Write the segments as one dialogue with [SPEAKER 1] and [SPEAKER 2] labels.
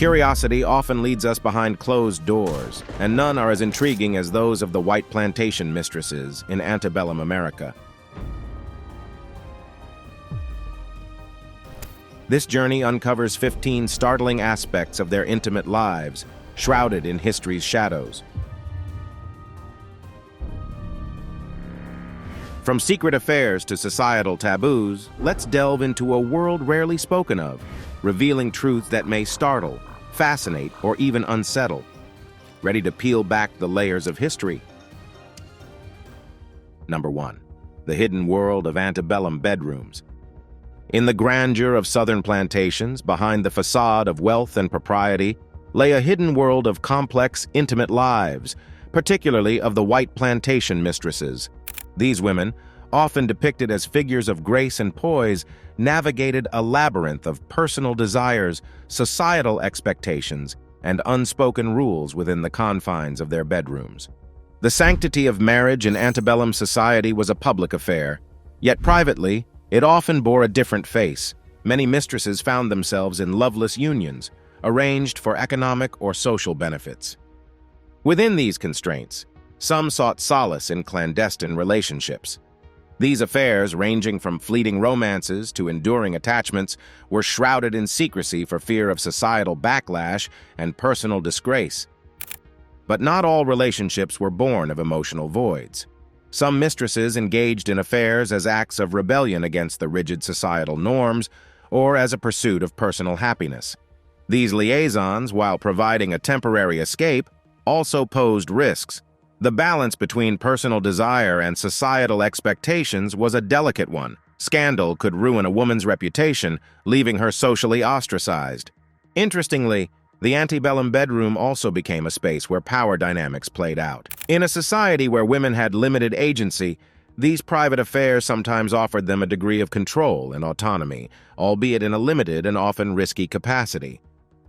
[SPEAKER 1] Curiosity often leads us behind closed doors, and none are as intriguing as those of the white plantation mistresses in antebellum America. This journey uncovers 15 startling aspects of their intimate lives, shrouded in history's shadows. From secret affairs to societal taboos, let's delve into a world rarely spoken of, revealing truths that may startle, fascinate, or even unsettle. Ready to peel back the layers of history? Number 1. The hidden world of antebellum bedrooms. In the grandeur of southern plantations, behind the facade of wealth and propriety, lay a hidden world of complex, intimate lives, particularly of the white plantation mistresses. These women, often depicted as figures of grace and poise, navigated a labyrinth of personal desires, societal expectations, and unspoken rules within the confines of their bedrooms. The sanctity of marriage in antebellum society was a public affair, yet privately, it often bore a different face. Many mistresses found themselves in loveless unions, arranged for economic or social benefits. Within these constraints, some sought solace in clandestine relationships. These affairs, ranging from fleeting romances to enduring attachments, were shrouded in secrecy for fear of societal backlash and personal disgrace. But not all relationships were born of emotional voids. Some mistresses engaged in affairs as acts of rebellion against the rigid societal norms or as a pursuit of personal happiness. These liaisons, while providing a temporary escape, also posed risks. The balance between personal desire and societal expectations was a delicate one. Scandal could ruin a woman's reputation, leaving her socially ostracized. Interestingly, the antebellum bedroom also became a space where power dynamics played out. In a society where women had limited agency, these private affairs sometimes offered them a degree of control and autonomy, albeit in a limited and often risky capacity.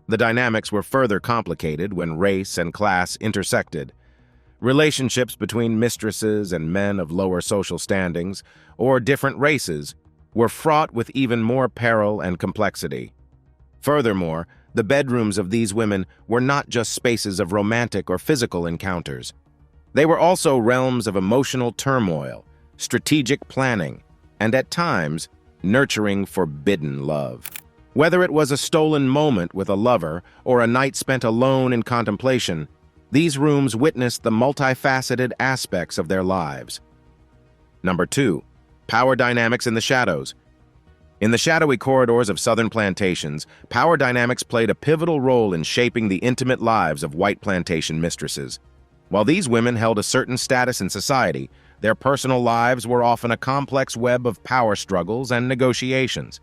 [SPEAKER 1] The dynamics were further complicated when race and class intersected. Relationships between mistresses and men of lower social standings, or different races, were fraught with even more peril and complexity. Furthermore, the bedrooms of these women were not just spaces of romantic or physical encounters. They were also realms of emotional turmoil, strategic planning, and at times, nurturing forbidden love. Whether it was a stolen moment with a lover or a night spent alone in contemplation, these rooms witnessed the multifaceted aspects of their lives. Number 2. Power dynamics in the shadows. In the shadowy corridors of southern plantations, power dynamics played a pivotal role in shaping the intimate lives of white plantation mistresses. While these women held a certain status in society, their personal lives were often a complex web of power struggles and negotiations.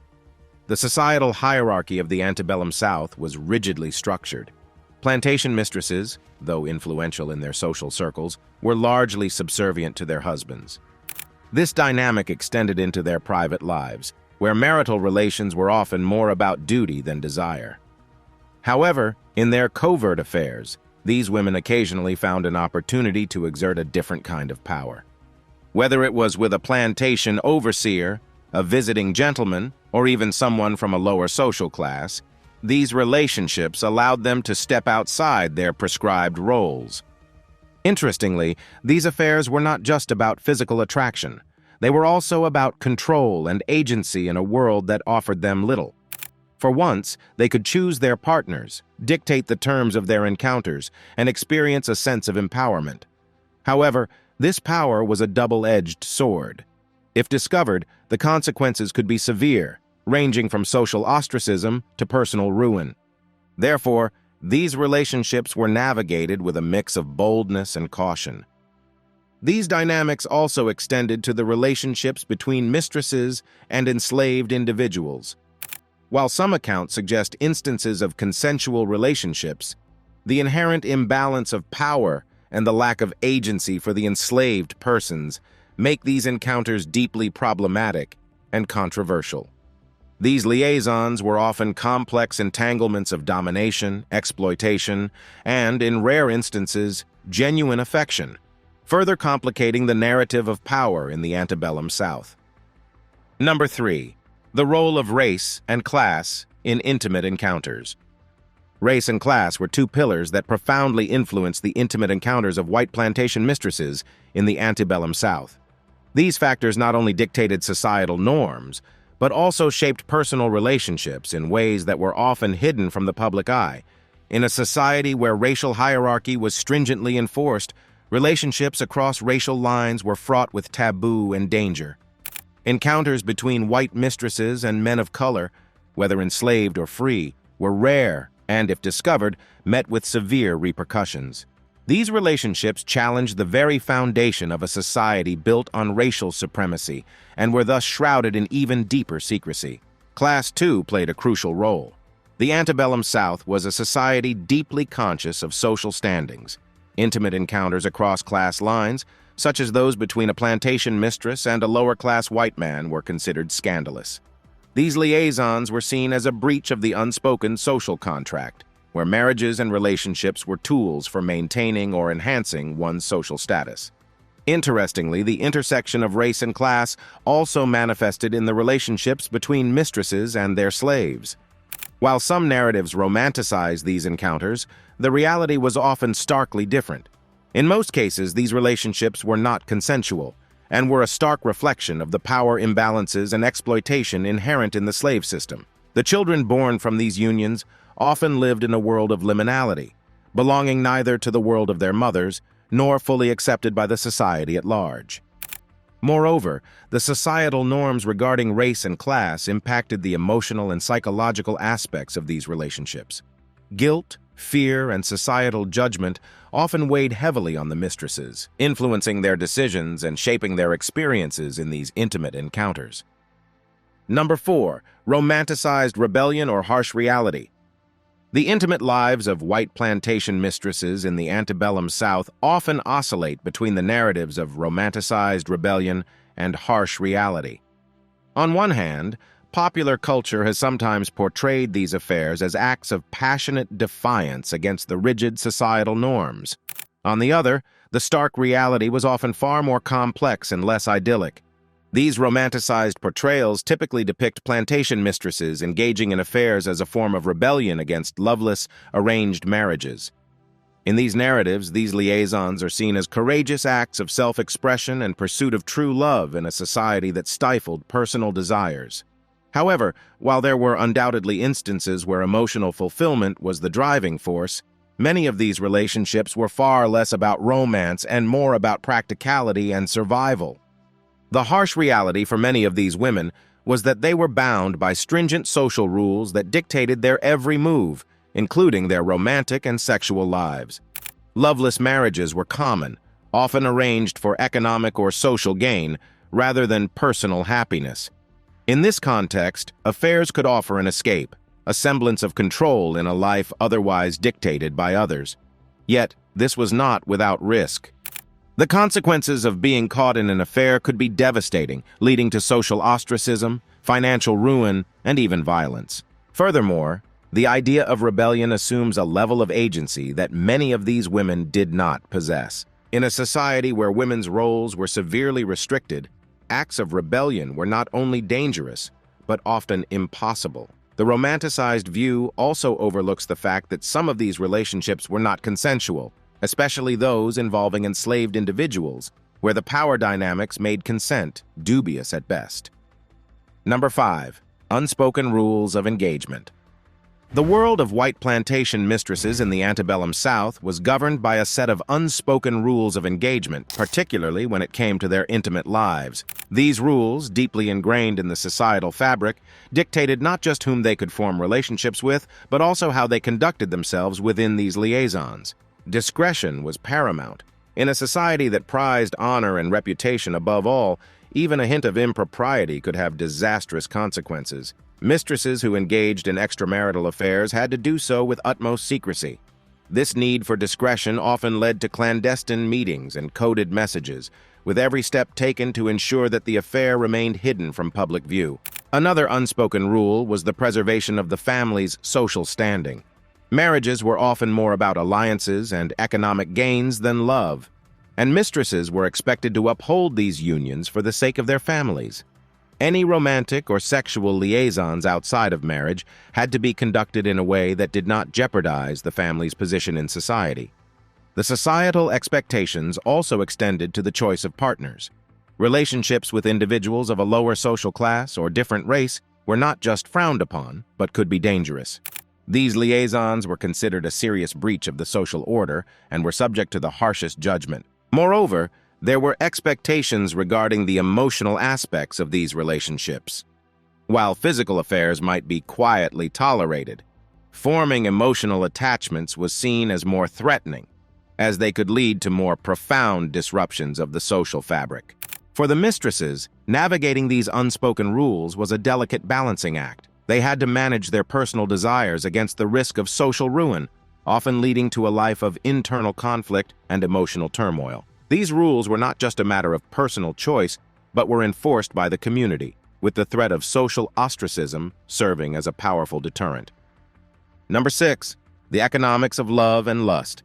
[SPEAKER 1] The societal hierarchy of the antebellum South was rigidly structured. Plantation mistresses, though influential in their social circles, were largely subservient to their husbands. This dynamic extended into their private lives, where marital relations were often more about duty than desire. However, in their covert affairs, these women occasionally found an opportunity to exert a different kind of power. Whether it was with a plantation overseer, a visiting gentleman, or even someone from a lower social class, these relationships allowed them to step outside their prescribed roles. Interestingly, these affairs were not just about physical attraction. They were also about control and agency in a world that offered them little. For once, they could choose their partners, dictate the terms of their encounters, and experience a sense of empowerment. However, this power was a double-edged sword. If discovered, the consequences could be severe, ranging from social ostracism to personal ruin. Therefore, these relationships were navigated with a mix of boldness and caution. These dynamics also extended to the relationships between mistresses and enslaved individuals. While some accounts suggest instances of consensual relationships, the inherent imbalance of power and the lack of agency for the enslaved persons make these encounters deeply problematic and controversial. These liaisons were often complex entanglements of domination, exploitation, and, in rare instances, genuine affection, further complicating the narrative of power in the antebellum South. Number 3. The role of race and class in intimate encounters. Race and class were two pillars that profoundly influenced the intimate encounters of white plantation mistresses in the antebellum South. These factors not only dictated societal norms, but also shaped personal relationships in ways that were often hidden from the public eye. In a society where racial hierarchy was stringently enforced, relationships across racial lines were fraught with taboo and danger. Encounters between white mistresses and men of color, whether enslaved or free, were rare and, if discovered, met with severe repercussions. These relationships challenged the very foundation of a society built on racial supremacy and were thus shrouded in even deeper secrecy. Class, too, played a crucial role. The antebellum South was a society deeply conscious of social standings. Intimate encounters across class lines, such as those between a plantation mistress and a lower-class white man, were considered scandalous. These liaisons were seen as a breach of the unspoken social contract, where marriages and relationships were tools for maintaining or enhancing one's social status. Interestingly, the intersection of race and class also manifested in the relationships between mistresses and their slaves. While some narratives romanticized these encounters, the reality was often starkly different. In most cases, these relationships were not consensual and were a stark reflection of the power imbalances and exploitation inherent in the slave system. The children born from these unions often lived in a world of liminality, belonging neither to the world of their mothers nor fully accepted by the society at large. Moreover, the societal norms regarding race and class impacted the emotional and psychological aspects of these relationships. Guilt, fear, and societal judgment often weighed heavily on the mistresses, influencing their decisions and shaping their experiences in these intimate encounters. Number 4. Romanticized rebellion or harsh reality. The intimate lives of white plantation mistresses in the antebellum South often oscillate between the narratives of romanticized rebellion and harsh reality. On one hand, popular culture has sometimes portrayed these affairs as acts of passionate defiance against the rigid societal norms. On the other, the stark reality was often far more complex and less idyllic. These romanticized portrayals typically depict plantation mistresses engaging in affairs as a form of rebellion against loveless, arranged marriages. In these narratives, these liaisons are seen as courageous acts of self-expression and pursuit of true love in a society that stifled personal desires. However, while there were undoubtedly instances where emotional fulfillment was the driving force, many of these relationships were far less about romance and more about practicality and survival. The harsh reality for many of these women was that they were bound by stringent social rules that dictated their every move, including their romantic and sexual lives. Loveless marriages were common, often arranged for economic or social gain rather than personal happiness. In this context, affairs could offer an escape, a semblance of control in a life otherwise dictated by others. Yet, this was not without risk. The consequences of being caught in an affair could be devastating, leading to social ostracism, financial ruin, and even violence. Furthermore, the idea of rebellion assumes a level of agency that many of these women did not possess. In a society where women's roles were severely restricted, acts of rebellion were not only dangerous, but often impossible. The romanticized view also overlooks the fact that some of these relationships were not consensual, especially those involving enslaved individuals, where the power dynamics made consent dubious at best. Number 5. Unspoken rules of engagement. The world of white plantation mistresses in the antebellum South was governed by a set of unspoken rules of engagement, particularly when it came to their intimate lives. These rules, deeply ingrained in the societal fabric, dictated not just whom they could form relationships with, but also how they conducted themselves within these liaisons. Discretion was paramount. In a society that prized honor and reputation above all, even a hint of impropriety could have disastrous consequences. Mistresses who engaged in extramarital affairs had to do so with utmost secrecy. This need for discretion often led to clandestine meetings and coded messages, with every step taken to ensure that the affair remained hidden from public view. Another unspoken rule was the preservation of the family's social standing. Marriages were often more about alliances and economic gains than love, and mistresses were expected to uphold these unions for the sake of their families. Any romantic or sexual liaisons outside of marriage had to be conducted in a way that did not jeopardize the family's position in society. The societal expectations also extended to the choice of partners. Relationships with individuals of a lower social class or different race were not just frowned upon, but could be dangerous. These liaisons were considered a serious breach of the social order and were subject to the harshest judgment. Moreover, there were expectations regarding the emotional aspects of these relationships. While physical affairs might be quietly tolerated, forming emotional attachments was seen as more threatening, as they could lead to more profound disruptions of the social fabric. For the mistresses, navigating these unspoken rules was a delicate balancing act. They had to manage their personal desires against the risk of social ruin, often leading to a life of internal conflict and emotional turmoil. These rules were not just a matter of personal choice, but were enforced by the community, with the threat of social ostracism serving as a powerful deterrent. Number 6. The economics of love and lust.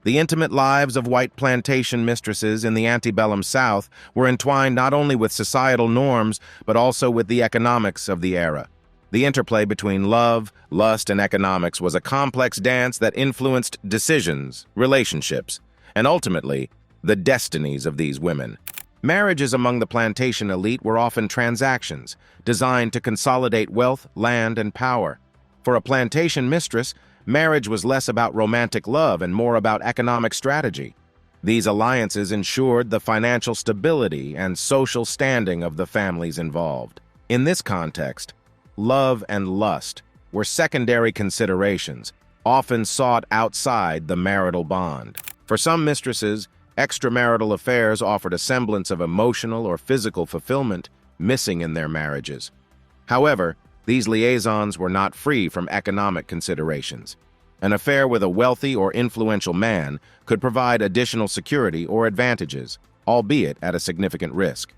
[SPEAKER 1] The intimate lives of white plantation mistresses in the antebellum South were entwined not only with societal norms, but also with the economics of the era. The interplay between love, lust, and economics was a complex dance that influenced decisions, relationships, and ultimately, the destinies of these women. Marriages among the plantation elite were often transactions, designed to consolidate wealth, land, and power. For a plantation mistress, marriage was less about romantic love and more about economic strategy. These alliances ensured the financial stability and social standing of the families involved. In this context, love and lust were secondary considerations, often sought outside the marital bond. For some mistresses, extramarital affairs offered a semblance of emotional or physical fulfillment missing in their marriages. However, these liaisons were not free from economic considerations. An affair with a wealthy or influential man could provide additional security or advantages, albeit at a significant risk.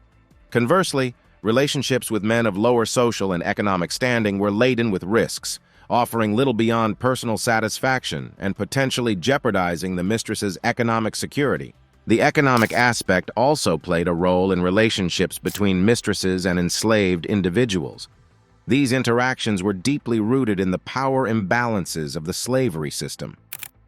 [SPEAKER 1] Conversely, relationships with men of lower social and economic standing were laden with risks, offering little beyond personal satisfaction and potentially jeopardizing the mistress's economic security. The economic aspect also played a role in relationships between mistresses and enslaved individuals. These interactions were deeply rooted in the power imbalances of the slavery system.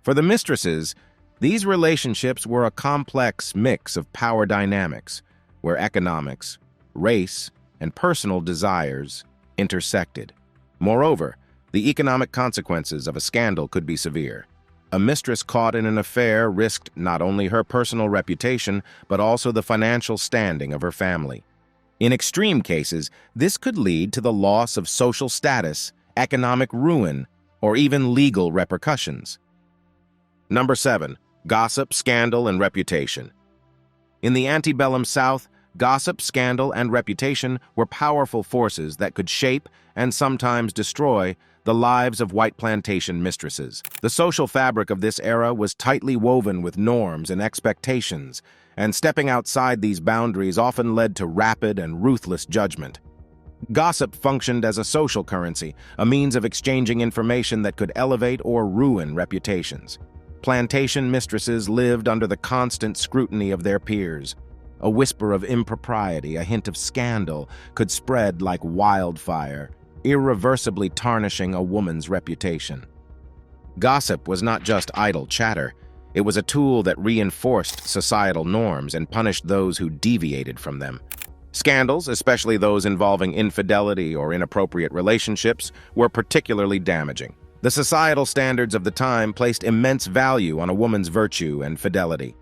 [SPEAKER 1] For the mistresses, these relationships were a complex mix of power dynamics, where economics, race, and personal desires intersected. Moreover, the economic consequences of a scandal could be severe. A mistress caught in an affair risked not only her personal reputation, but also the financial standing of her family. In extreme cases, this could lead to the loss of social status, economic ruin, or even legal repercussions. Number 7. Gossip, scandal, and reputation. In the antebellum South, gossip, scandal, and reputation were powerful forces that could shape and sometimes destroy the lives of white plantation mistresses. The social fabric of this era was tightly woven with norms and expectations, and stepping outside these boundaries often led to rapid and ruthless judgment. Gossip functioned as a social currency, a means of exchanging information that could elevate or ruin reputations. Plantation mistresses lived under the constant scrutiny of their peers. A whisper of impropriety, a hint of scandal, could spread like wildfire, irreversibly tarnishing a woman's reputation. Gossip was not just idle chatter. It was a tool that reinforced societal norms and punished those who deviated from them. Scandals, especially those involving infidelity or inappropriate relationships, were particularly damaging. The societal standards of the time placed immense value on a woman's virtue and fidelity.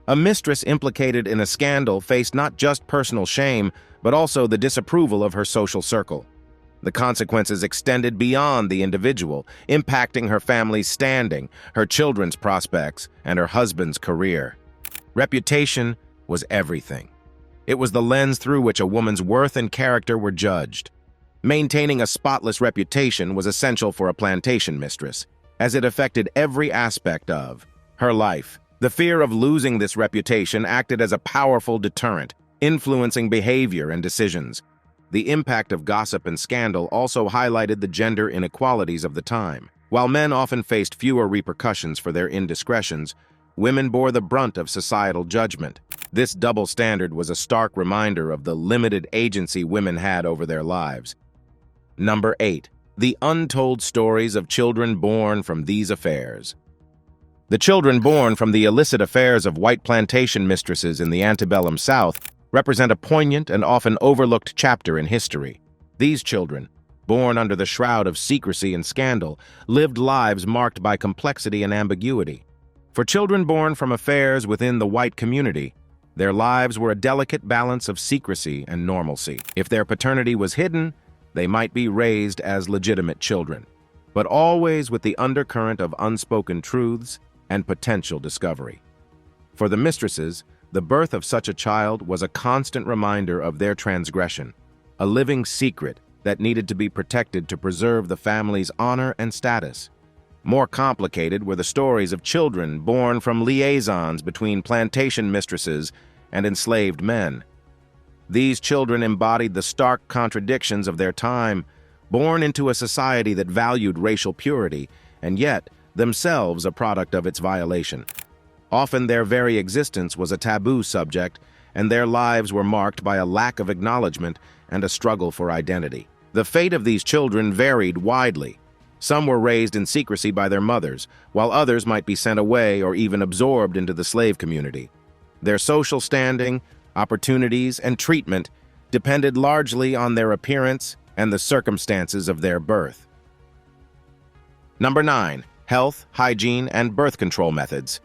[SPEAKER 1] A mistress implicated in a scandal faced not just personal shame, but also the disapproval of her social circle. The consequences extended beyond the individual, impacting her family's standing, her children's prospects, and her husband's career. Reputation was everything. It was the lens through which a woman's worth and character were judged. Maintaining a spotless reputation was essential for a plantation mistress, as it affected every aspect of her life. The fear of losing this reputation acted as a powerful deterrent, influencing behavior and decisions. The impact of gossip and scandal also highlighted the gender inequalities of the time. While men often faced fewer repercussions for their indiscretions, women bore the brunt of societal judgment. This double standard was a stark reminder of the limited agency women had over their lives. Number 8. The untold stories of children born from these affairs. The children born from the illicit affairs of white plantation mistresses in the antebellum South represent a poignant and often overlooked chapter in history. These children, born under the shroud of secrecy and scandal, lived lives marked by complexity and ambiguity. For children born from affairs within the white community, their lives were a delicate balance of secrecy and normalcy. If their paternity was hidden, they might be raised as legitimate children, but always with the undercurrent of unspoken truths and potential discovery. For the mistresses, the birth of such a child was a constant reminder of their transgression, a living secret that needed to be protected to preserve the family's honor and status. More complicated were the stories of children born from liaisons between plantation mistresses and enslaved men. These children embodied the stark contradictions of their time, born into a society that valued racial purity, and yet themselves a product of its violation. Often their very existence was a taboo subject, and their lives were marked by a lack of acknowledgement and a struggle for identity. The fate of these children varied widely. Some were raised in secrecy by their mothers, while others might be sent away or even absorbed into the slave community. Their social standing, opportunities, and treatment depended largely on their appearance and the circumstances of their birth. Number 9. Health, hygiene, and birth control methods.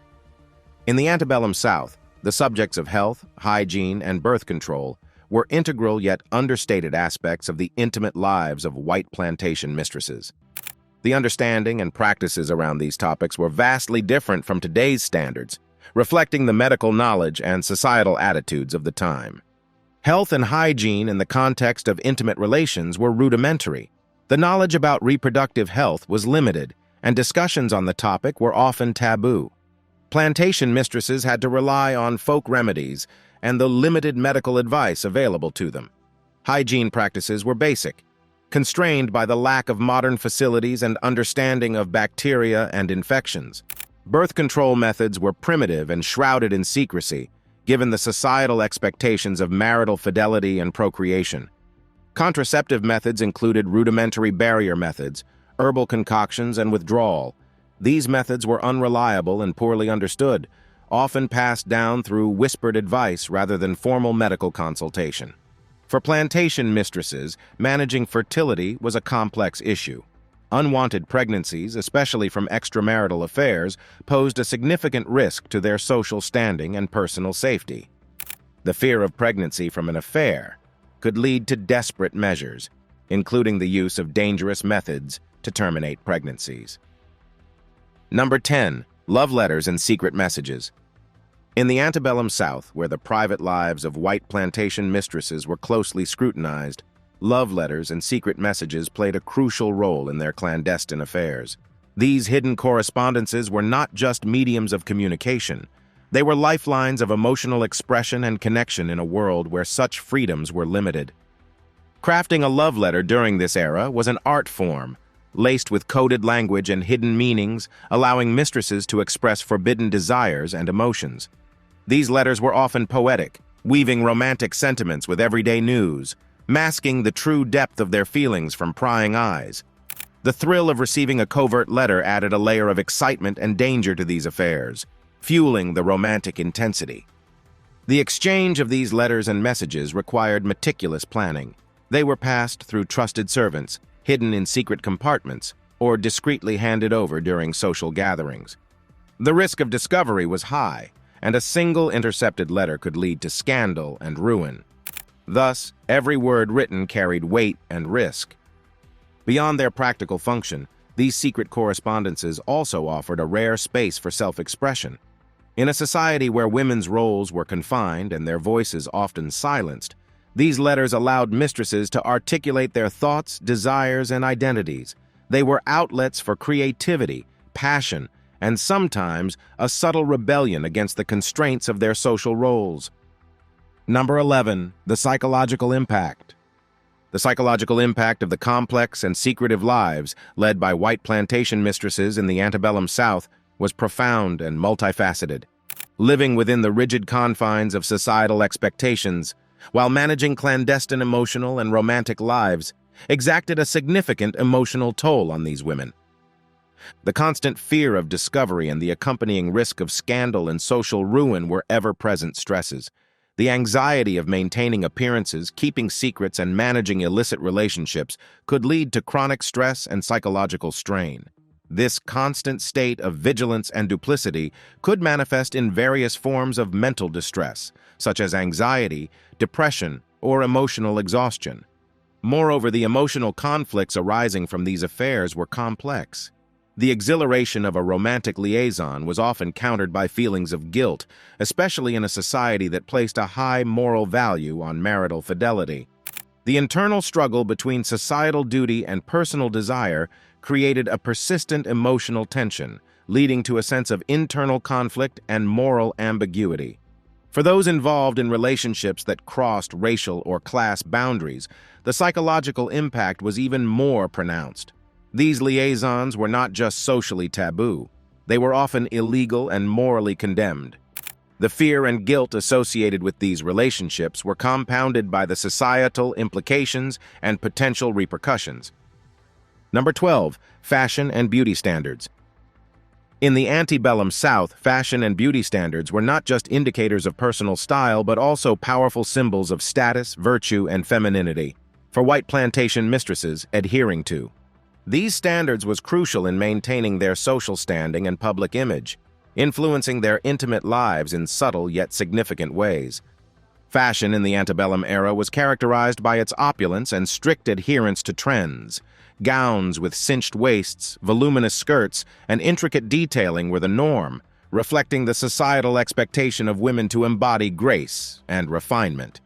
[SPEAKER 1] In the antebellum South, the subjects of health, hygiene, and birth control were integral yet understated aspects of the intimate lives of white plantation mistresses. The understanding and practices around these topics were vastly different from today's standards, reflecting the medical knowledge and societal attitudes of the time. Health and hygiene in the context of intimate relations were rudimentary. The knowledge about reproductive health was limited, and discussions on the topic were often taboo. Plantation mistresses had to rely on folk remedies and the limited medical advice available to them. Hygiene practices were basic, constrained by the lack of modern facilities and understanding of bacteria and infections. Birth control methods were primitive and shrouded in secrecy, given the societal expectations of marital fidelity and procreation. Contraceptive methods included rudimentary barrier methods, herbal concoctions, and withdrawal. These methods were unreliable and poorly understood, often passed down through whispered advice rather than formal medical consultation. For plantation mistresses, managing fertility was a complex issue. Unwanted pregnancies, especially from extramarital affairs, posed a significant risk to their social standing and personal safety. The fear of pregnancy from an affair could lead to desperate measures, including the use of dangerous methods to terminate pregnancies. Number 10. Love letters and secret messages. In the antebellum South, where the private lives of white plantation mistresses were closely scrutinized, love letters and secret messages played a crucial role in their clandestine affairs. These hidden correspondences were not just mediums of communication. They were lifelines of emotional expression and connection in a world where such freedoms were limited. Crafting a love letter during this era was an art form, laced with coded language and hidden meanings, allowing mistresses to express forbidden desires and emotions. These letters were often poetic, weaving romantic sentiments with everyday news, masking the true depth of their feelings from prying eyes. The thrill of receiving a covert letter added a layer of excitement and danger to these affairs, fueling the romantic intensity. The exchange of these letters and messages required meticulous planning. They were passed through trusted servants, hidden in secret compartments, or discreetly handed over during social gatherings. The risk of discovery was high, and a single intercepted letter could lead to scandal and ruin. Thus, every word written carried weight and risk. Beyond their practical function, these secret correspondences also offered a rare space for self-expression. In a society where women's roles were confined and their voices often silenced, these letters allowed mistresses to articulate their thoughts, desires, and identities. They were outlets for creativity, passion, and sometimes a subtle rebellion against the constraints of their social roles. Number 11. The psychological impact. The psychological impact of the complex and secretive lives led by white plantation mistresses in the antebellum South was profound and multifaceted, living within the rigid confines of societal expectations, while managing clandestine emotional and romantic lives, exacted a significant emotional toll on these women. The constant fear of discovery and the accompanying risk of scandal and social ruin were ever-present stresses. The anxiety of maintaining appearances, keeping secrets, and managing illicit relationships could lead to chronic stress and psychological strain. This constant state of vigilance and duplicity could manifest in various forms of mental distress, such as anxiety, depression, or emotional exhaustion. Moreover, the emotional conflicts arising from these affairs were complex. The exhilaration of a romantic liaison was often countered by feelings of guilt, especially in a society that placed a high moral value on marital fidelity. The internal struggle between societal duty and personal desire created a persistent emotional tension, leading to a sense of internal conflict and moral ambiguity. For those involved in relationships that crossed racial or class boundaries, the psychological impact was even more pronounced. These liaisons were not just socially taboo, they were often illegal and morally condemned. The fear and guilt associated with these relationships were compounded by the societal implications and potential repercussions. Number 12. Fashion and beauty standards. In the antebellum South, fashion and beauty standards were not just indicators of personal style, but also powerful symbols of status, virtue, and femininity for white plantation mistresses adhering to. These standards was crucial in maintaining their social standing and public image, influencing their intimate lives in subtle yet significant ways. Fashion in the antebellum era was characterized by its opulence and strict adherence to trends. Gowns with cinched waists, voluminous skirts, and intricate detailing were the norm, reflecting the societal expectation of women to embody grace and refinement.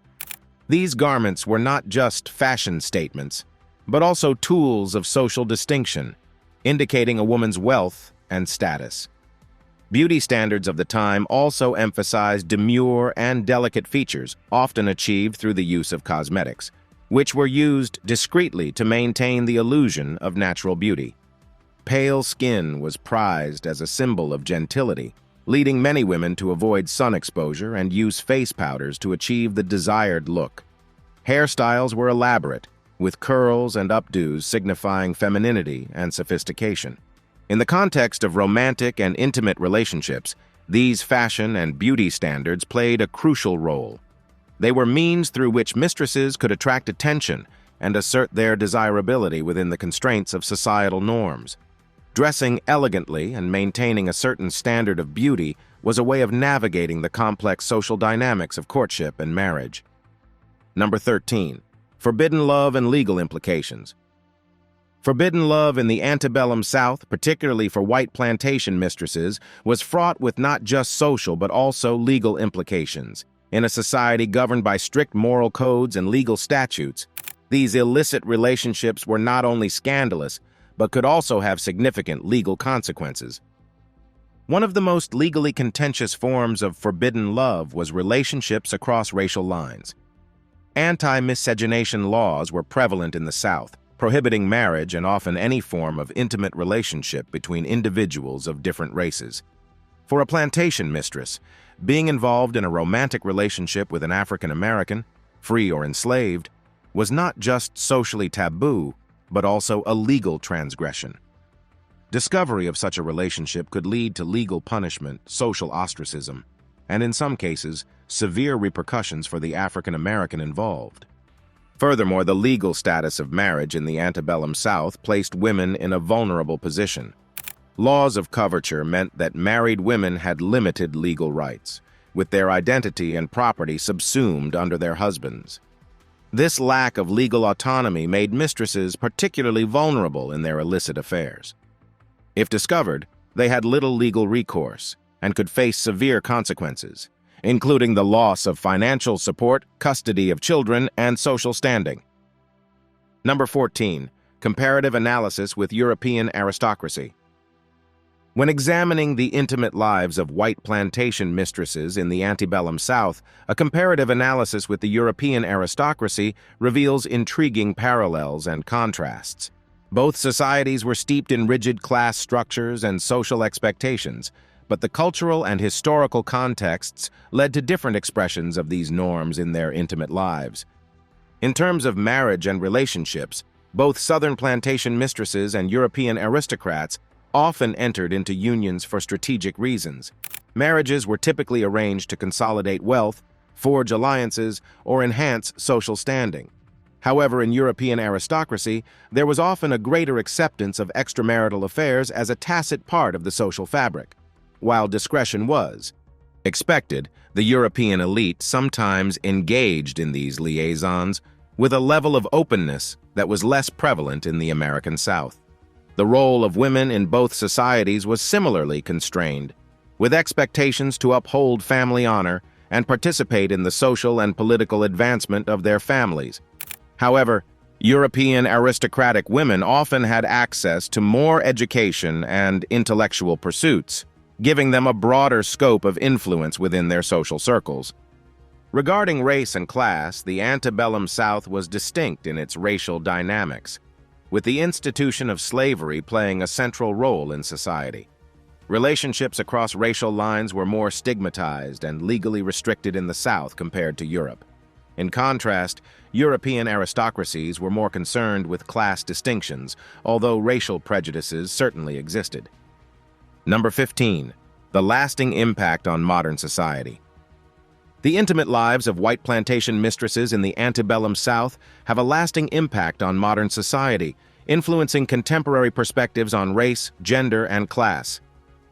[SPEAKER 1] These garments were not just fashion statements, but also tools of social distinction, indicating a woman's wealth and status. Beauty standards of the time also emphasized demure and delicate features, often achieved through the use of cosmetics, which were used discreetly to maintain the illusion of natural beauty. Pale skin was prized as a symbol of gentility, leading many women to avoid sun exposure and use face powders to achieve the desired look. Hairstyles were elaborate, with curls and updos signifying femininity and sophistication. In the context of romantic and intimate relationships, these fashion and beauty standards played a crucial role. They were means through which mistresses could attract attention and assert their desirability within the constraints of societal norms. Dressing elegantly and maintaining a certain standard of beauty was a way of navigating the complex social dynamics of courtship and marriage. Number 13. Forbidden love and legal implications. Forbidden love in the antebellum South, particularly for white plantation mistresses, was fraught with not just social but also legal implications. In a society governed by strict moral codes and legal statutes, these illicit relationships were not only scandalous, but could also have significant legal consequences. One of the most legally contentious forms of forbidden love was relationships across racial lines. Anti-miscegenation laws were prevalent in the South, prohibiting marriage and often any form of intimate relationship between individuals of different races. For a plantation mistress, being involved in a romantic relationship with an African American, free or enslaved, was not just socially taboo, but also a legal transgression. Discovery of such a relationship could lead to legal punishment, social ostracism, and in some cases, severe repercussions for the African American involved. Furthermore, the legal status of marriage in the antebellum South placed women in a vulnerable position. Laws of coverture meant that married women had limited legal rights, with their identity and property subsumed under their husbands. This lack of legal autonomy made mistresses particularly vulnerable in their illicit affairs. If discovered, they had little legal recourse and could face severe consequences, including the loss of financial support, custody of children, and social standing. Number 14. Comparative analysis with European aristocracy. When examining the intimate lives of white plantation mistresses in the antebellum South, a comparative analysis with the European aristocracy reveals intriguing parallels and contrasts. Both societies were steeped in rigid class structures and social expectations, but the cultural and historical contexts led to different expressions of these norms in their intimate lives. In terms of marriage and relationships, both Southern plantation mistresses and European aristocrats often entered into unions for strategic reasons. Marriages were typically arranged to consolidate wealth, forge alliances, or enhance social standing. However, in European aristocracy, there was often a greater acceptance of extramarital affairs as a tacit part of the social fabric. While discretion was expected, the European elite sometimes engaged in these liaisons with a level of openness that was less prevalent in the American South. The role of women in both societies was similarly constrained, with expectations to uphold family honor and participate in the social and political advancement of their families. However, European aristocratic women often had access to more education and intellectual pursuits, giving them a broader scope of influence within their social circles. Regarding race and class, the antebellum South was distinct in its racial dynamics, with the institution of slavery playing a central role in society. Relationships across racial lines were more stigmatized and legally restricted in the South compared to Europe. In contrast, European aristocracies were more concerned with class distinctions, although racial prejudices certainly existed. Number 15. The lasting impact on modern society. The intimate lives of white plantation mistresses in the antebellum South have a lasting impact on modern society, influencing contemporary perspectives on race, gender, and class.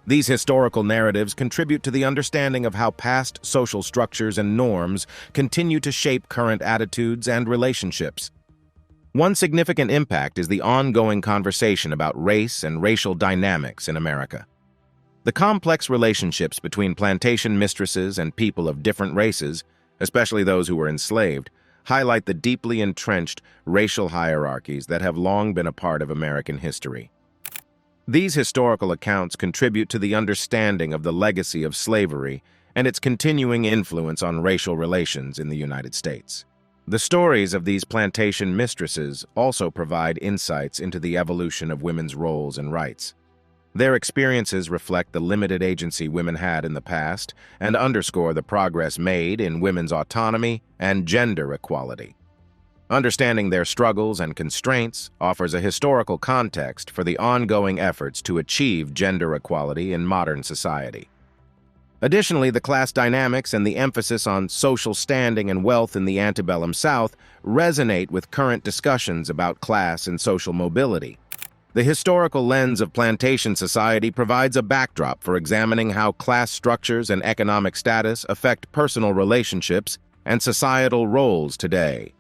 [SPEAKER 1] These historical narratives contribute to the understanding of how past social structures and norms continue to shape current attitudes and relationships. One significant impact is the ongoing conversation about race and racial dynamics in America. The complex relationships between plantation mistresses and people of different races, especially those who were enslaved, highlight the deeply entrenched racial hierarchies that have long been a part of American history. These historical accounts contribute to the understanding of the legacy of slavery and its continuing influence on racial relations in the United States. The stories of these plantation mistresses also provide insights into the evolution of women's roles and rights. Their experiences reflect the limited agency women had in the past and underscore the progress made in women's autonomy and gender equality. Understanding their struggles and constraints offers a historical context for the ongoing efforts to achieve gender equality in modern society. Additionally, the class dynamics and the emphasis on social standing and wealth in the antebellum South resonate with current discussions about class and social mobility. The historical lens of plantation society provides a backdrop for examining how class structures and economic status affect personal relationships and societal roles today.